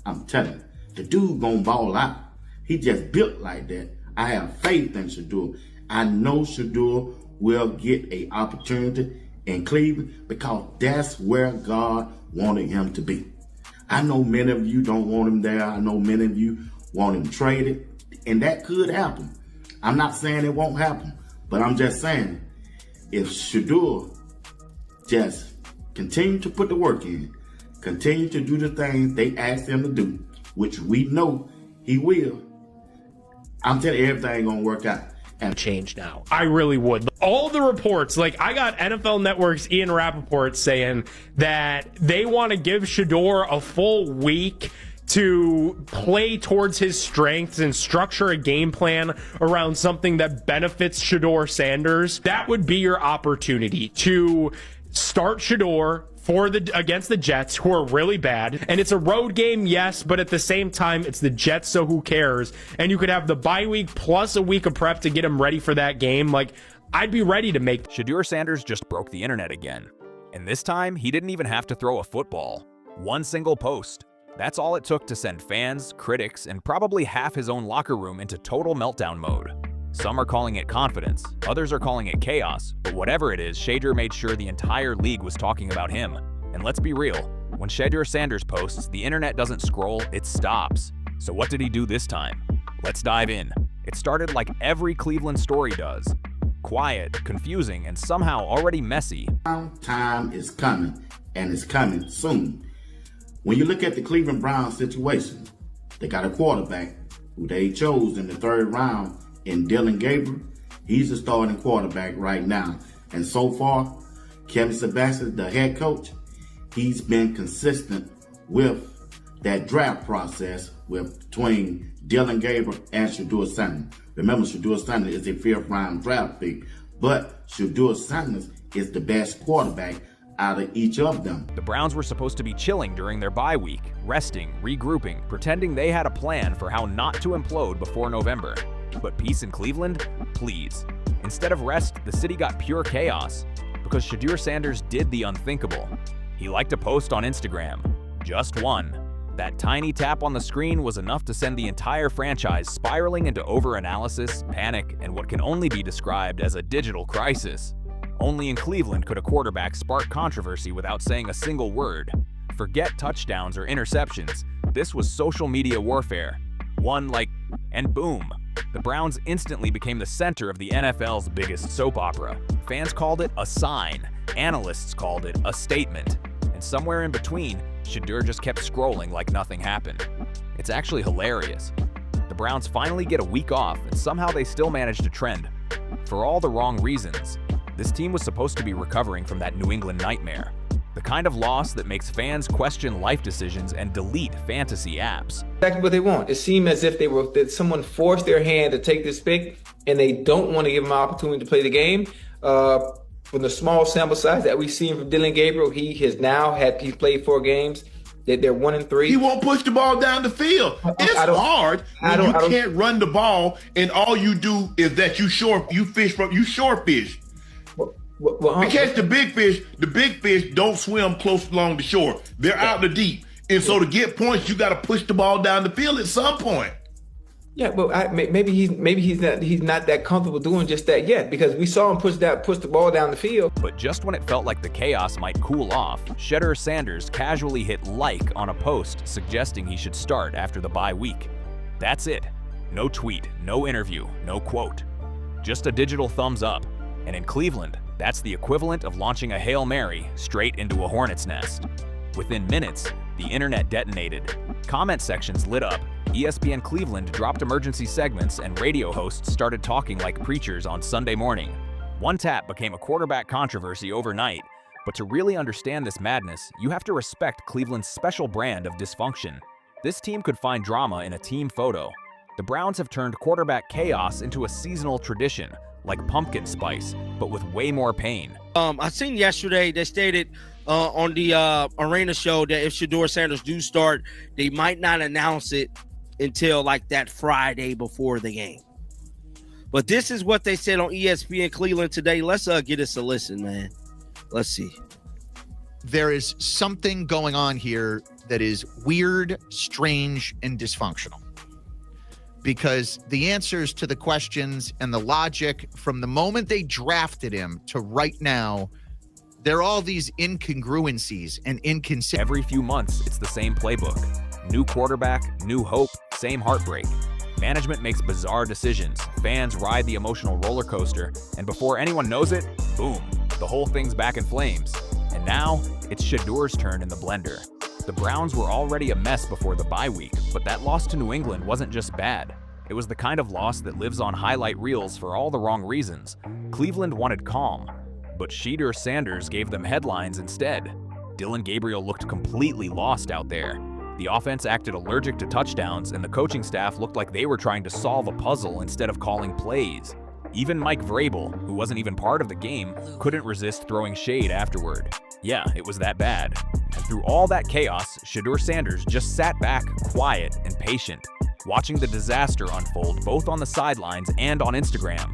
I'm telling you, the dude gonna ball out. He just built like that. I have faith in Shedeur. I know Shedeur will get an opportunity in Cleveland because that's where God wanted him to be. I know many of you don't want him there. I know many of you want him traded, and that could happen. I'm not saying it won't happen, but I'm just saying if Shedeur just continue to put the work in, continue to do the things they asked him to do, which we know he will, I'm telling you, everything gonna work out. And change now. I really would. All the reports, like I got NFL Network's Ian Rappaport saying that they want to give Shedeur a full week to play towards his strengths and structure a game plan around something that benefits Shedeur Sanders. That would be your opportunity to start Shedeur against the Jets, who are really bad. And it's a road game, yes, but at the same time, it's the Jets, so who cares? And you could have the bye week plus a week of prep to get him ready for that game. Like, I'd be ready to make... Shedeur Sanders just broke the internet again. And this time, he didn't even have to throw a football. One single post. That's all it took to send fans, critics, and probably half his own locker room into total meltdown mode. Some are calling it confidence, others are calling it chaos, but whatever it is, Shedeur made sure the entire league was talking about him. And let's be real, when Shedeur Sanders posts, the internet doesn't scroll, it stops. So what did he do this time? Let's dive in. It started like every Cleveland story does. Quiet, confusing, and somehow already messy. Time is coming, and it's coming soon. When you look at the Cleveland Browns situation, they got a quarterback who they chose in the 3rd round in Dillon Gabriel. He's the starting quarterback right now. And so far, Kevin Sebastian, the head coach, he's been consistent with that draft process between Dillon Gabriel and Shedeur Sanders. Remember, Shedeur Sanders is a 5th round draft pick, but Shedeur Sanders is the best quarterback out of each of them. The Browns were supposed to be chilling during their bye week, resting, regrouping, pretending they had a plan for how not to implode before November. But peace in Cleveland? Please. Instead of rest, the city got pure chaos because Shedeur Sanders did the unthinkable. He liked to post on Instagram. Just one. That tiny tap on the screen was enough to send the entire franchise spiraling into overanalysis, panic, and what can only be described as a digital crisis. Only in Cleveland could a quarterback spark controversy without saying a single word. Forget touchdowns or interceptions. This was social media warfare. And boom. The Browns instantly became the center of the NFL's biggest soap opera. Fans called it a sign. Analysts called it a statement. And somewhere in between, Shedeur just kept scrolling like nothing happened. It's actually hilarious. The Browns finally get a week off, and somehow they still manage to trend. For all the wrong reasons. This team was supposed to be recovering from that New England nightmare. The kind of loss that makes fans question life decisions and delete fantasy apps. Exactly what they want. It seemed as if that someone forced their hand to take this pick, and they don't want to give him an opportunity to play the game. From the small sample size that we've seen from Dillon Gabriel, he's played 4 games. They're 1-3. He won't push the ball down the field. It's hard when you can't run the ball, and all you do is that you short fish. Because the big fish don't swim close along the shore. They're out in the deep. And so to get points, you got to push the ball down the field at some point. Yeah, but maybe he's not that comfortable doing just that yet, because we saw him push the ball down the field. But just when it felt like the chaos might cool off, Shedeur Sanders casually hit like on a post suggesting he should start after the bye week. That's it. No tweet, no interview, no quote. Just a digital thumbs up. And in Cleveland, that's the equivalent of launching a Hail Mary straight into a hornet's nest. Within minutes, the internet detonated. Comment sections lit up. ESPN Cleveland dropped emergency segments, and radio hosts started talking like preachers on Sunday morning. One tap became a quarterback controversy overnight, but to really understand this madness, you have to respect Cleveland's special brand of dysfunction. This team could find drama in a team photo. The Browns have turned quarterback chaos into a seasonal tradition, like pumpkin spice, but with way more pain. I seen yesterday they stated on the arena show that if Shedeur Sanders do start, they might not announce it until like that Friday before the game. But this is what they said on ESPN Cleveland today. Let's get us a listen, man. Let's see. There is something going on here that is weird, strange, and dysfunctional. Because the answers to the questions and the logic from the moment they drafted him to right now, there are all these incongruencies and inconsistencies. Every few months, it's the same playbook. New quarterback, new hope, same heartbreak. Management makes bizarre decisions, fans ride the emotional roller coaster, and before anyone knows it, boom, the whole thing's back in flames. And now, it's Shedeur's turn in the blender. The Browns were already a mess before the bye week, but that loss to New England wasn't just bad. It was the kind of loss that lives on highlight reels for all the wrong reasons. Cleveland wanted calm, but Shedeur Sanders gave them headlines instead. Dillon Gabriel looked completely lost out there. The offense acted allergic to touchdowns, and the coaching staff looked like they were trying to solve a puzzle instead of calling plays. Even Mike Vrabel, who wasn't even part of the game, couldn't resist throwing shade afterward. Yeah, it was that bad. And through all that chaos, Shedeur Sanders just sat back, quiet and patient, watching the disaster unfold both on the sidelines and on Instagram.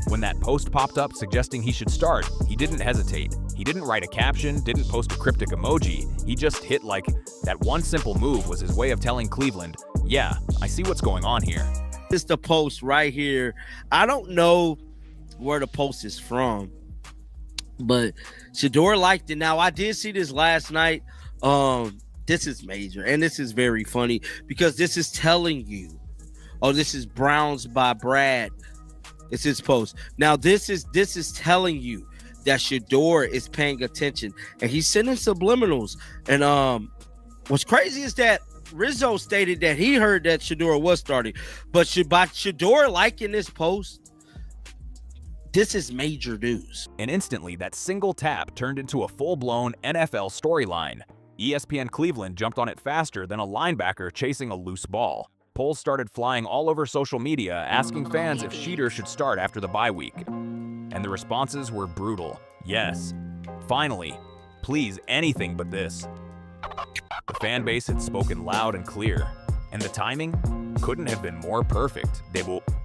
When that post popped up suggesting he should start, he didn't hesitate. He didn't write a caption, didn't post a cryptic emoji. He just hit like that one simple move was his way of telling Cleveland, yeah, I see what's going on here. It's the post right here. I don't know where the post is from, but Shedeur liked it. Now, I did see this last night. This is major, and this is very funny because this is telling you, oh, this is Browns by Brad. It's his post. Now, this is telling you that Shedeur is paying attention, and he's sending subliminals. And what's crazy is that Rizzo stated that he heard that Shedeur was starting, but by Shedeur liking this post, this is major news. And instantly, that single tap turned into a full-blown NFL storyline. ESPN Cleveland jumped on it faster than a linebacker chasing a loose ball. Polls started flying all over social media asking fans if Shedeur should start after the bye week. And the responses were brutal. Yes. Finally. Please, anything but this. The fan base had spoken loud and clear. And the timing couldn't have been more perfect.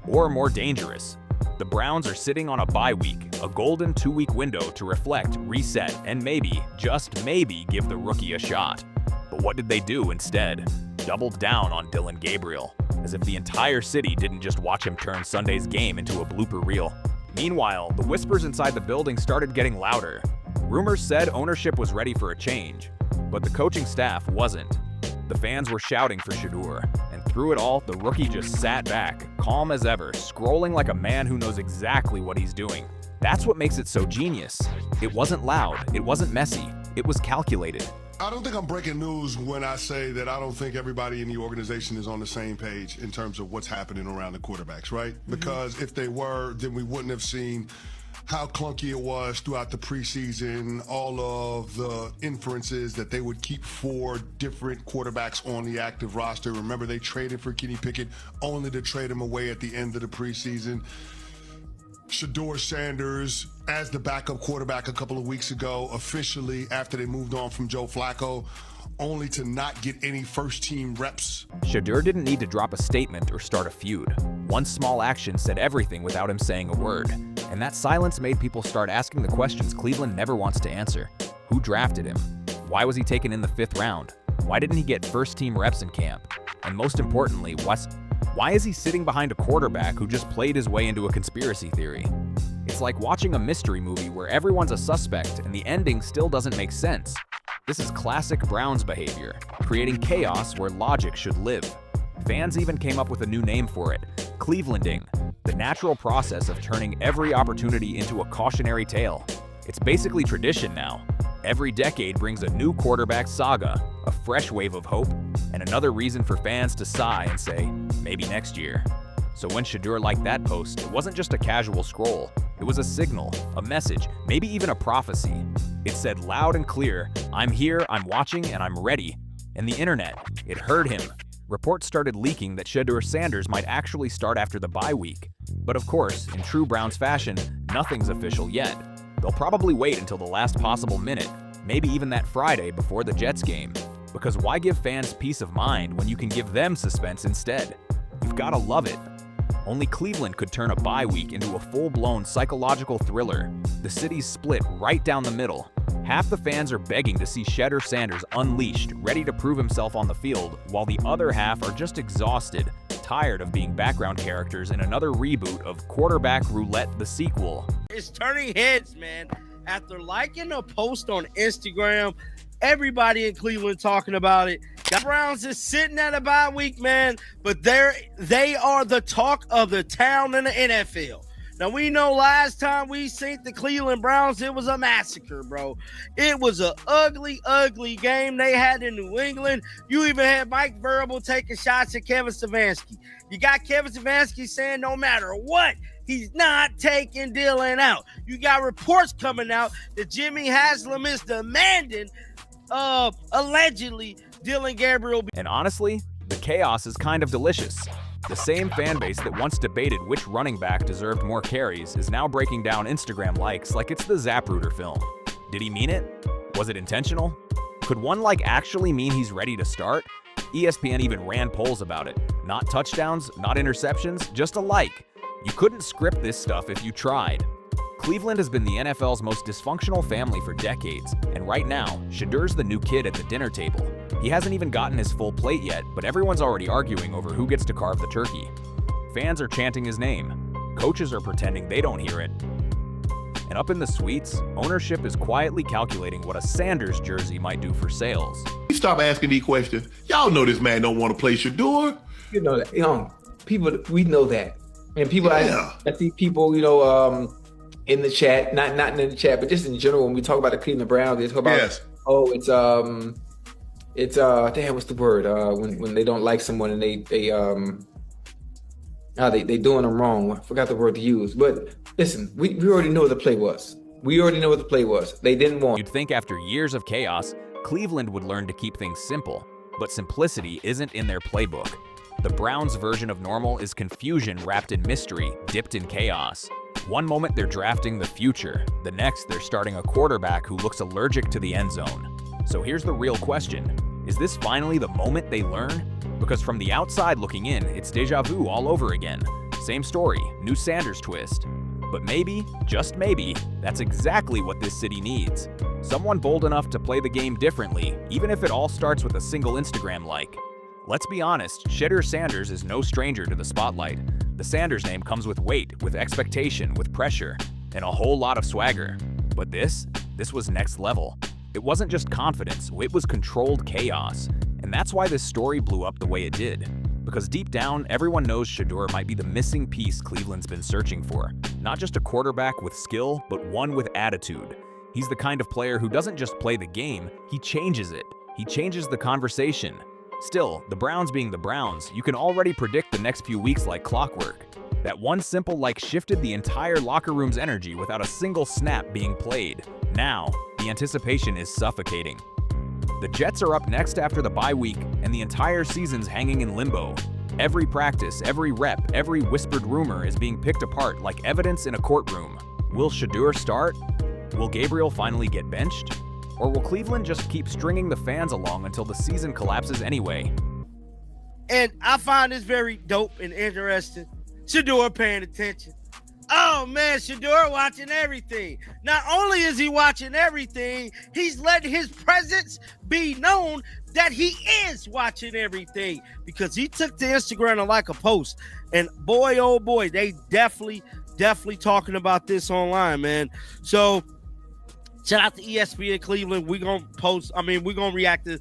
Or more dangerous. The Browns are sitting on a bye week, a golden 2-week window to reflect, reset, and maybe, just maybe, give the rookie a shot. But what did they do instead? Doubled down on Dillon Gabriel, as if the entire city didn't just watch him turn Sunday's game into a blooper reel. Meanwhile, the whispers inside the building started getting louder. Rumors said ownership was ready for a change, but the coaching staff wasn't. The fans were shouting for Shedeur, and through it all, the rookie just sat back, calm as ever, scrolling like a man who knows exactly what he's doing. That's what makes it so genius. It wasn't loud, it wasn't messy, it was calculated. I don't think I'm breaking news when I say that I don't think everybody in the organization is on the same page in terms of what's happening around the quarterbacks, right? Because if they were, then we wouldn't have seen how clunky it was throughout the preseason, all of the inferences that they would keep 4 different quarterbacks on the active roster. Remember, they traded for Kenny Pickett only to trade him away at the end of the preseason. Shedeur Sanders as the backup quarterback a couple of weeks ago, officially after they moved on from Joe Flacco, only to not get any first-team reps. Shedeur didn't need to drop a statement or start a feud. One small action said everything without him saying a word. And that silence made people start asking the questions Cleveland never wants to answer. Who drafted him? Why was he taken in the 5th round? Why didn't he get first-team reps in camp? And most importantly, why is he sitting behind a quarterback who just played his way into a conspiracy theory? It's like watching a mystery movie where everyone's a suspect and the ending still doesn't make sense. This is classic Browns behavior, creating chaos where logic should live. Fans even came up with a new name for it, Clevelanding, the natural process of turning every opportunity into a cautionary tale. It's basically tradition now. Every decade brings a new quarterback saga, a fresh wave of hope, and another reason for fans to sigh and say, maybe next year. So when Shedeur liked that post, it wasn't just a casual scroll. It was a signal, a message, maybe even a prophecy. It said loud and clear, I'm here, I'm watching, and I'm ready. And the internet, it heard him. Reports started leaking that Shedeur Sanders might actually start after the bye week. But of course, in true Browns fashion, nothing's official yet. They'll probably wait until the last possible minute, maybe even that Friday before the Jets game. Because why give fans peace of mind when you can give them suspense instead? You've gotta love it. Only Cleveland could turn a bye week into a full-blown psychological thriller. The city's split right down the middle, Half the fans are begging to see Shedeur Sanders unleashed, ready to prove himself on the field, while the other half are just exhausted, tired of being background characters in another reboot of Quarterback Roulette the sequel. It's turning heads, man. After liking a post on Instagram, everybody in Cleveland talking about it. The Browns is sitting at a bye week, man, but they are the talk of the town in the NFL. Now, we know last time we seen the Cleveland Browns, it was a massacre, bro. It was an ugly, ugly game they had in New England. You even had Mike Verbal taking shots at Kevin Stefanski. You got Kevin Stefanski saying no matter what, he's not taking Dylan out. You got reports coming out that Jimmy Haslam is demanding, allegedly, Dylan Gabriel. And honestly, the chaos is kind of delicious. The same fan base that once debated which running back deserved more carries is now breaking down Instagram likes like it's the Zapruder film. Did he mean it? Was it intentional? Could one like actually mean he's ready to start? ESPN even ran polls about it. Not touchdowns, not interceptions, just a like. You couldn't script this stuff if you tried. Cleveland has been the NFL's most dysfunctional family for decades, and right now, Shadeur's the new kid at the dinner table. He hasn't even gotten his full plate yet, but everyone's already arguing over who gets to carve the turkey. Fans are chanting his name. Coaches are pretending they don't hear it. And up in the suites, ownership is quietly calculating what a Sanders jersey might do for sales. Stop asking these questions. Y'all know this man don't want to play Shedeur. You know that. People, we know that. And people, Yeah. I see people, in the chat, not in the chat, but just in general, when we talk about the Cleveland Browns, they talk about, Yes. damn, what's the word? When they don't like someone and they doing them wrong. I forgot the word to use. But listen, we already know what the play was. They didn't want. You'd think after years of chaos, Cleveland would learn to keep things simple, but simplicity isn't in their playbook. The Browns' version of normal is confusion wrapped in mystery, dipped in chaos. One moment they're drafting the future, the next they're starting a quarterback who looks allergic to the end zone. So here's the real question. Is this finally the moment they learn? Because from the outside looking in, it's deja vu all over again. Same story, new Sanders twist. But maybe, just maybe, that's exactly what this city needs. Someone bold enough to play the game differently, even if it all starts with a single Instagram like. Let's be honest, Shedeur Sanders is no stranger to the spotlight. The Sanders name comes with weight, with expectation, with pressure, and a whole lot of swagger. But this was next level. It wasn't just confidence, it was controlled chaos. And that's why this story blew up the way it did. Because deep down, everyone knows Shedeur might be the missing piece Cleveland's been searching for. Not just a quarterback with skill, but one with attitude. He's the kind of player who doesn't just play the game, he changes it. He changes the conversation. Still, the Browns being the Browns, you can already predict the next few weeks like clockwork. That one simple like shifted the entire locker room's energy without a single snap being played. Now, the anticipation is suffocating. The Jets are up next after the bye week, and the entire season's hanging in limbo. Every practice, every rep, every whispered rumor is being picked apart like evidence in a courtroom. Will Shedeur start? Will Gabriel finally get benched? Or will Cleveland just keep stringing the fans along until the season collapses anyway? And I find this very dope and interesting. Shedeur paying attention. Oh, man, Shedeur watching everything. Not only is he watching everything, he's letting his presence be known that he is watching everything because he took to Instagram to like a post. And boy, oh boy, they definitely talking about this online, man. So shout out to ESPN Cleveland. We're going to react to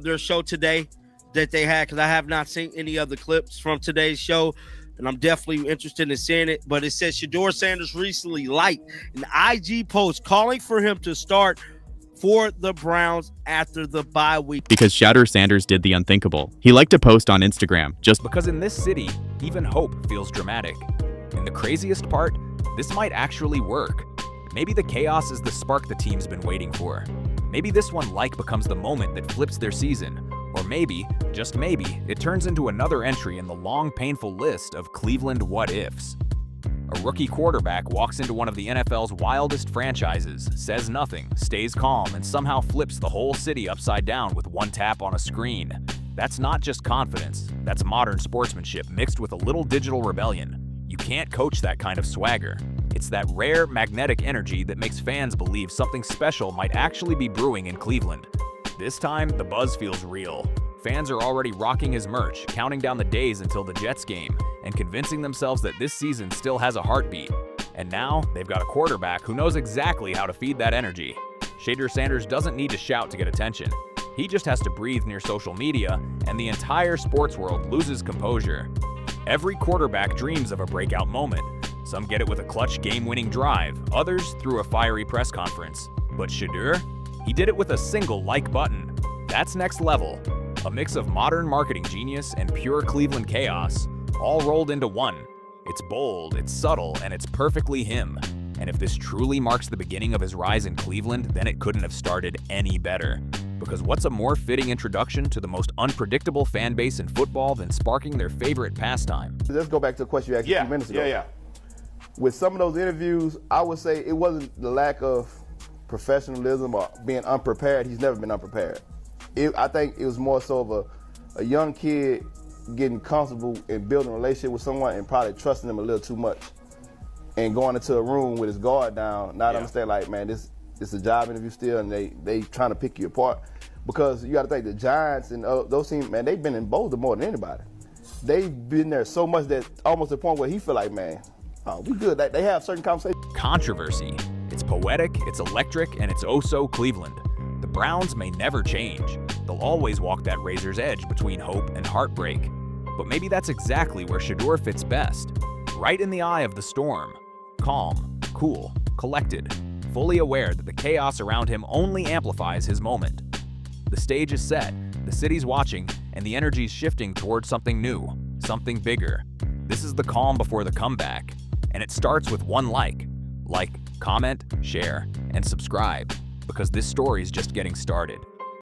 their show today that they had because I have not seen any other clips from today's show. And I'm definitely interested in seeing it. But it says Shedeur Sanders recently liked an IG post calling for him to start for the Browns after the bye week. Because Shedeur Sanders did the unthinkable. He liked to post on Instagram just because in this city, even hope feels dramatic. And the craziest part, this might actually work. Maybe the chaos is the spark the team's been waiting for. Maybe this one like becomes the moment that flips their season. Or maybe, just maybe, it turns into another entry in the long, painful list of Cleveland what-ifs. A rookie quarterback walks into one of the NFL's wildest franchises, says nothing, stays calm, and somehow flips the whole city upside down with one tap on a screen. That's not just confidence, that's modern sportsmanship mixed with a little digital rebellion. You can't coach that kind of swagger. It's It's that rare magnetic energy that makes fans believe something special might actually be brewing in Cleveland. This time, the buzz feels real. Fans are already rocking his merch, counting down the days until the Jets game, and convincing themselves that this season still has a heartbeat. And now, they've got a quarterback who knows exactly how to feed that energy. Shedeur Sanders doesn't need to shout to get attention. He just has to breathe near social media, and the entire sports world loses composure. Every quarterback dreams of a breakout moment. Some get it with a clutch game-winning drive, others through a fiery press conference. But Shedeur? He did it with a single like button. That's next level. A mix of modern marketing genius and pure Cleveland chaos, all rolled into one. It's bold, it's subtle, and it's perfectly him. And if this truly marks the beginning of his rise in Cleveland, then it couldn't have started any better. Because what's a more fitting introduction to the most unpredictable fan base in football than sparking their favorite pastime? Let's go back to the question you asked a few minutes ago. With some of those interviews, I would say it wasn't the lack of professionalism or being unprepared. He's never been unprepared. I think it was more so of a young kid getting comfortable and building a relationship with someone and probably trusting them a little too much. And going into a room with his guard down, not understand like, man, this is a job interview still, and they trying to pick you apart. Because you got to think the Giants and those teams, man, they've been in Boulder more than anybody. They've been there so much that almost to the point where he feel like, man, we good. They have certain conversations. Controversy. It's poetic, it's electric, and it's oh so Cleveland. The Browns may never change. They'll always walk that razor's edge between hope and heartbreak. But maybe that's exactly where Shedeur fits best. Right in the eye of the storm. Calm, cool, collected, fully aware that the chaos around him only amplifies his moment. The stage is set, the city's watching, and the energy's shifting towards something new, something bigger. This is the calm before the comeback, and it starts with one like, comment, share, and subscribe, because this story's just getting started.